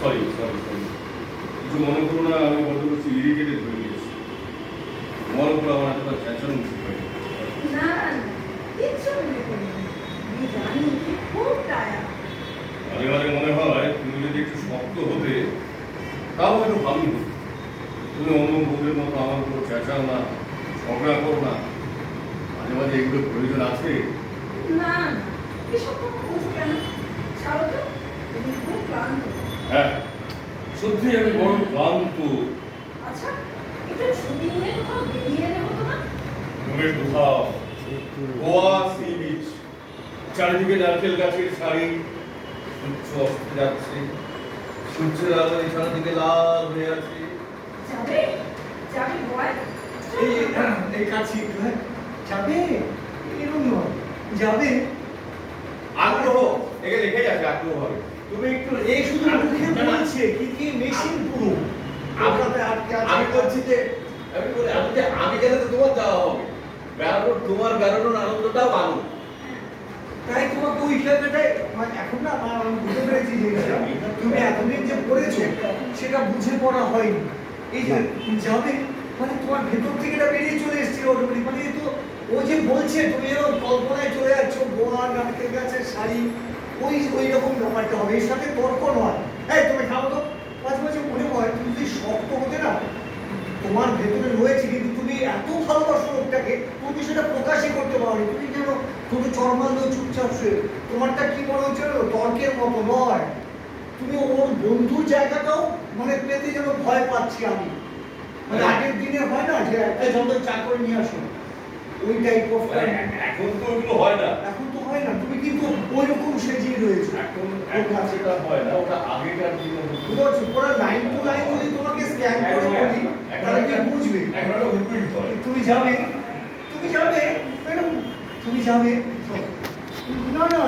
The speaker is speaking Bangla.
সরি সরি সরি, কিছু মনে করো না, আমি বলতে বলছি ইরিটেটেড হয়ে গেছি। তোমার উপর আমার একটা চেঁচানো উচিত হয়নি। না না না, কিচ্ছু মনে করি না। আমি জানি তুমি খুব টায়ার্ড। মাঝে মাঝে মনে হয় তুমি যদি একটু শক্ত হতে তাও একটু ভালোই হতো। তুমি অন্য বউদের মতো আমার উপর চেঁচাও না, ঝগড়া করো না। মাঝে মাঝে এগুলো প্রয়োজন আছে। না না, এসব কথা বলছো কেন? ছাড়ো তো, তুমি খুব ক্লান্ত। হ্যাঁ, সত্যি আমি বড় ক্লান্ত। আচ্ছা, একটু ছুটি নিয়ে কোথাও বেরিয়ে এলে হতো না? তুমি কোথাও গোয়া সি বিচ, চারিদিকে নারকেল গাছের শাড়ি, সূর্য অস্তে যাচ্ছে, সূর্যের আলো চারিদিকে লাল হয়ে আছে। যাবে যাবে বয়। এই কাছে একটু, হ্যাঁ যাবে, এরকম নয়, যাবে। আগ্রহ একে লেখেই আছে, আগ্রহ হবে। তুমি একটু এই শুধু মুখে বলছে, কি মেশিন পুরো আমি- আটকে আছে। আমি বলছি যে আমি গেলে তো তোমার যাওয়া হবে, বেড়ানোর তোমার বেড়ানোর আনন্দটাও আনন্দ। তাই তোমাকে ওই জায়গাটায় মানে এখন না আমি বুঝতে পেরেছি জিনিসটা, তুমি এতদিন যে পড়েছো সেটা বুঝে পড়া হয়নি। এই যে যাবে মানে তোমার ভেতর থেকে এটা বেরিয়ে চলে এসেছে অটোমেটিক, মানে তো ও যে বলছে তুমি এরকম কল্পনায় চলে যাচ্ছ, গোয়া নারকেল গাছের শাড়ি, ওই রকম ব্যাপারটা হবে, এর সাথে তর্ক নয়। এই তুমি খাবো তো, মাঝে মাঝে মনে হয় তুমি যদি শক্ত হতে না, তোমার ভেতরে রয়েছে কিন্তু তুমি এত ভালোবাসো লোকটাকে, তুমি সেটা প্রকাশই করতে পারো। তুমি যেন তুমি চরমাল চুপচাপ শুয়ে, তোমারটা কি মনে হচ্ছে জানো? তর্কের মতো নয়, তুমি ওর বন্ধুর জায়গাটাও মানে পেতে যেন ভয় পাচ্ছি আমি। মানে আগের দিনে হয় না যে একটা যত চা করে নিয়ে আসো, ওই টাইপ অফ। এখন তো ওগুলো হয় না, এখন তো হয় না, তুমি কিন্তু ওই রকম সেজিয়ে রয়েছো। এখন সেটা হয় না, ওটা আগেকার দিনে হতো। বুঝতে পারছো? পুরো লাইন টু লাইন যদি তোমাকে স্ক্যান করে বলি তাহলে কি বুঝবে? এখন একটা হুইপিং হয়। তুমি যাবে, তুমি যাবে ম্যাডাম, তুমি যাবে। না না,